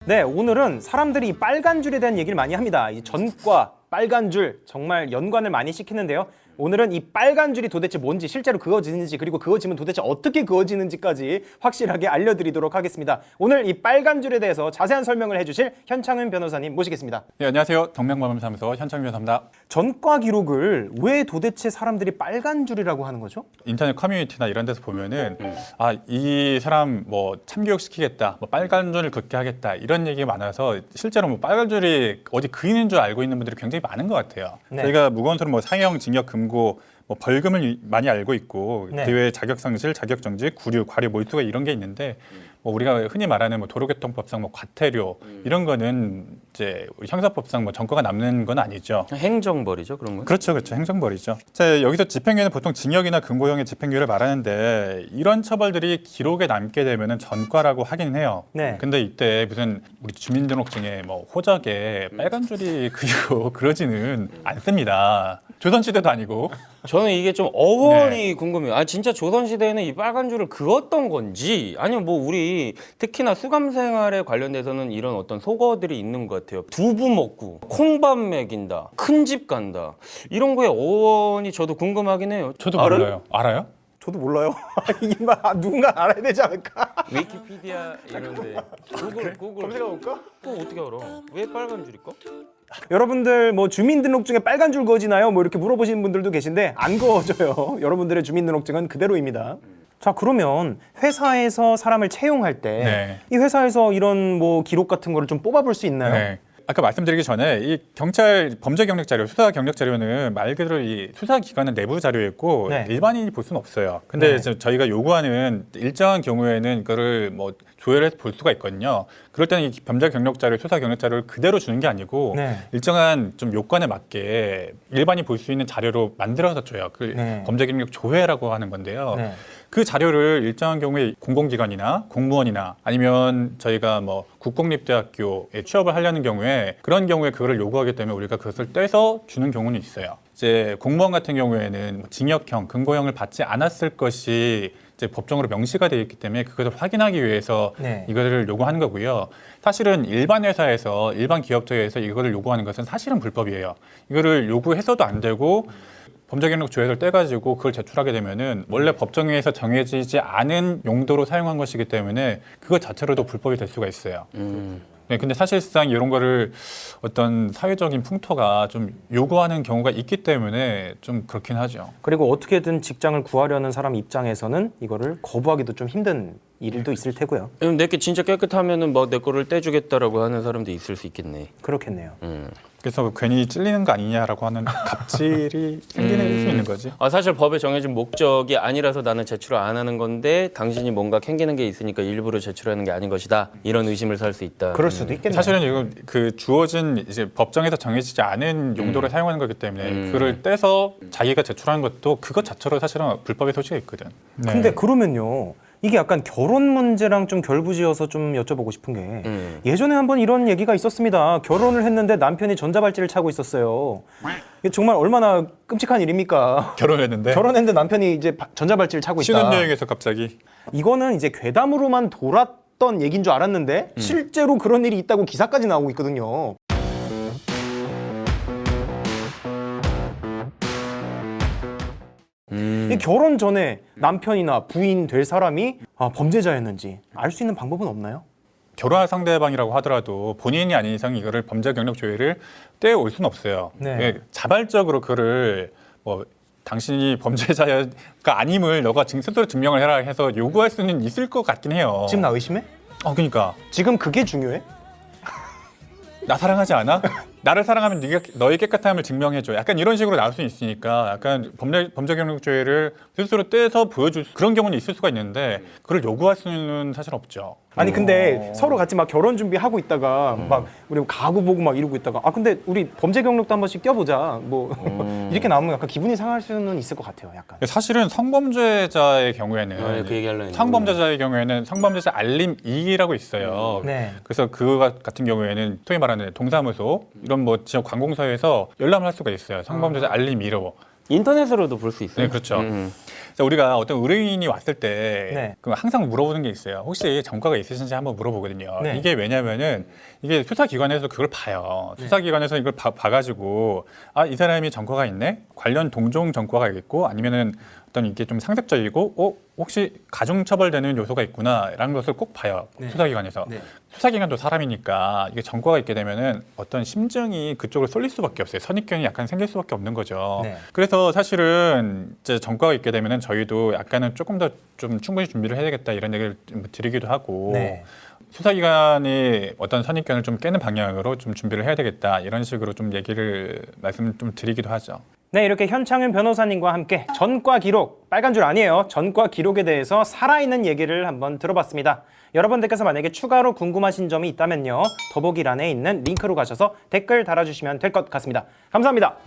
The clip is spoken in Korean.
네, 오늘은 사람들이 이 빨간 줄에 대한 얘기를 많이 합니다. 이 전과 빨간 줄 정말 연관을 많이 시키는데요. 오늘은 이 빨간 줄이 도대체 뭔지, 실제로 그어지는지, 그리고 그어지면 도대체 어떻게 그어지는지까지 확실하게 알려드리도록 하겠습니다. 오늘 이 빨간 줄에 대해서 자세한 설명을 해주실 현창은 변호사님 모시겠습니다. 네, 안녕하세요. 동명마음사무소 현창 변호사입니다. 전과 기록을 왜 도대체 사람들이 빨간 줄이라고 하는 거죠? 인터넷 커뮤니티나 이런 데서 보면은 이 사람 뭐 참교육 시키겠다, 뭐 빨간 줄을 긋게 하겠다 이런 얘기가 많아서 실제로 뭐 빨간 줄이 어디 그이는 줄 알고 있는 분들이 굉장히 많은 것 같아요. 네. 저희가 무거운 소는 뭐 상형, 징역, 금고, 뭐 벌금을 많이 알고 있고 네. 그 외에 자격상실, 자격정지, 구류, 과료, 몰수가 이런 게 있는데 뭐 우리가 흔히 말하는 뭐 도로교통법상 뭐 과태료 이런 거는 이제 우리 형사법상 뭐 전과가 남는 건 아니죠. 행정벌이죠, 그런 건? 그렇죠, 그렇죠. 행정벌이죠. 자, 여기서 집행유예는 보통 징역이나 금고형의 집행유예를 말하는데 이런 처벌들이 기록에 남게 되면은 전과라고 하긴 해요. 네. 근데 이때 무슨 우리 주민등록증에 뭐 호적에 빨간 줄이 그리고 그러지는 않습니다. 조선시대도 아니고. 저는 이게 좀 어원이 궁금해요. 아, 진짜 조선시대에는 이 빨간 줄을 그었던 건지, 아니면 뭐 우리 특히나 수감 생활에 관련돼서는 이런 어떤 속어들이 있는 것 같아요. 두부 먹고, 콩밥 먹인다, 큰 집 간다. 이런 거에 어원이 저도 궁금하긴 해요. 저도 알아요? 몰라요. 알아요? 저도 몰라요. 이게 막 누군가 알아야 되지 않을까? 위키피디아 이런데. 구글. 검색해볼까? 어떻게 알아? 왜 빨간 줄일까? 여러분들 뭐 주민등록증에 빨간 줄 그어지나요? 뭐 이렇게 물어보시는 분들도 계신데 안 그어져요. 여러분들의 주민등록증은 그대로입니다. 자, 그러면 회사에서 사람을 채용할 때 이 네. 회사에서 이런 뭐 기록 같은 거를 좀 뽑아볼 수 있나요? 네. 아까 말씀드리기 전에 이 경찰 범죄 경력 자료, 수사 경력 자료는 말 그대로 이 수사 기관은 내부 자료였고 네. 일반인이 볼 수는 없어요. 근데 네. 저희가 요구하는 일정한 경우에는 이거를 뭐 조회를 해서 볼 수가 있거든요. 그럴 때는 이 범죄 경력 자료, 수사 경력 자료를 그대로 주는 게 아니고 네. 일정한 좀 요건에 맞게 일반이 볼 수 있는 자료로 만들어서 줘요. 그 네. 범죄 경력 조회라고 하는 건데요. 네. 그 자료를 일정한 경우에 공공기관이나 공무원이나 아니면 저희가 뭐 국공립대학교에 취업을 하려는 경우에 그런 경우에 그거를 요구하기 때문에 우리가 그것을 떼서 주는 경우는 있어요. 이제 공무원 같은 경우에는 뭐 징역형, 금고형을 받지 않았을 것이 이제 법정으로 명시가 되어 있기 때문에 그것을 확인하기 위해서 네. 이거를 요구하는 거고요. 사실은 일반 회사에서 일반 기업체에서 이거를 요구하는 것은 사실은 불법이에요. 이거를 요구해서도 안 되고 범죄 경력 조회를 떼가지고 그걸 제출하게 되면은 원래 법정에서 정해지지 않은 용도로 사용한 것이기 때문에 그것 자체로도 불법이 될 수가 있어요. 네, 근데 사실상 이런 거를 어떤 사회적인 풍토가 좀 요구하는 경우가 있기 때문에 좀 그렇긴 하죠. 그리고 어떻게든 직장을 구하려는 사람 입장에서는 이거를 거부하기도 좀 힘든 일도 있을 테고요. 내게 진짜 깨끗하면은 뭐 내 거를 떼주겠다라고 하는 사람도 있을 수 있겠네. 그렇겠네요. 그래서 괜히 찔리는 거 아니냐라고 하는 갑질이 생기는 수 있는 거지. 아, 사실 법에 정해진 목적이 아니라서 나는 제출을 안 하는 건데 당신이 뭔가 캥기는 게 있으니까 일부러 제출하는 게 아닌 것이다. 이런 의심을 살 수 있다. 그럴 수도 있겠네요. 사실은 이거 그 주어진 이제 법정에서 정해지지 않은 용도로 사용하는 거기 때문에 그를 떼서 자기가 제출하는 것도 그것 자체로 사실은 불법의 소지가 있거든. 네. 근데 그러면요. 이게 약간 결혼 문제랑 좀 결부지어서 좀 여쭤보고 싶은 게 예전에 한번 이런 얘기가 있었습니다. 결혼을 했는데 남편이 전자발찌를 차고 있었어요. 이게 정말 얼마나 끔찍한 일입니까? 결혼했는데 결혼했는데 남편이 이제 전자발찌를 차고 있다. 신혼여행에서 갑자기 이거는 이제 괴담으로만 돌았던 얘기인 줄 알았는데 실제로 그런 일이 있다고 기사까지 나오고 있거든요. 이 결혼 전에 남편이나 부인 될 사람이 범죄자였는지 알 수 있는 방법은 없나요? 결혼할 상대방이라고 하더라도 본인이 아닌 이상 이거를 범죄 경력 조회를 떼올 수는 없어요. 네. 예, 자발적으로 그를 뭐 당신이 범죄자가 아님을 너가 스스로 증명을 해라 해서 요구할 수는 있을 것 같긴 해요. 지금 나 의심해? 그러니까 지금 그게 중요해? 나 사랑하지 않아? 나를 사랑하면 네가 너의 깨끗함을 증명해줘. 약간 이런 식으로 나올 수 있으니까 약간 범죄 경력 조회를 스스로 떼서 보여줄 그런 경우는 있을 수가 있는데 그걸 요구할 수는 사실 없죠. 아니 근데 서로 같이 막 결혼 준비하고 있다가 막 우리 가구 보고 막 이러고 있다가 근데 우리 범죄 경력도 한 번씩 껴보자 뭐 이렇게 나오면 약간 기분이 상할 수는 있을 것 같아요. 약간. 사실은 성범죄자의 경우에는 그 얘기하려고 했는데. 성범죄자의 경우에는 성범죄자 알림 2라고 있어요. 네. 그래서 그거 같은 경우에는 소위 말하는 동사무소 이런 뭐 지역 관공서에서 열람을 할 수가 있어요. 성범죄자 알림 2로. 인터넷으로도 볼 수 있어요. 네, 그렇죠. 그래서 우리가 어떤 의뢰인이 왔을 때 네. 그 항상 물어보는 게 있어요. 혹시 전과가 있으신지 한번 물어보거든요. 네. 이게 왜냐면은 이게 수사기관에서 그걸 봐요. 수사기관에서 이걸 봐가지고 아, 이 사람이 전과가 있네? 관련 동종 전과가 있고 아니면은 어떤 이게 좀 상습적이고 혹시 가중처벌되는 요소가 있구나라는 것을 꼭 봐요. 네. 수사기관에서. 네. 수사기관도 사람이니까 이게 전과가 있게 되면은 어떤 심증이 그쪽으로 쏠릴 수밖에 없어요. 선입견이 약간 생길 수밖에 없는 거죠. 네. 그래서 사실은 이제 전과가 있게 되면은 저희도 약간은 조금 더 좀 충분히 준비를 해야 되겠다 이런 얘기를 좀 드리기도 하고 네. 수사기관이 어떤 선입견을 좀 깨는 방향으로 좀 준비를 해야 되겠다 이런 식으로 좀 얘기를 말씀을 좀 드리기도 하죠. 네, 이렇게 현창윤 변호사님과 함께 전과 기록, 빨간 줄 아니에요. 전과 기록에 대해서 살아있는 얘기를 한번 들어봤습니다. 여러분들께서 만약에 추가로 궁금하신 점이 있다면요. 더보기란에 있는 링크로 가셔서 댓글 달아주시면 될 것 같습니다. 감사합니다.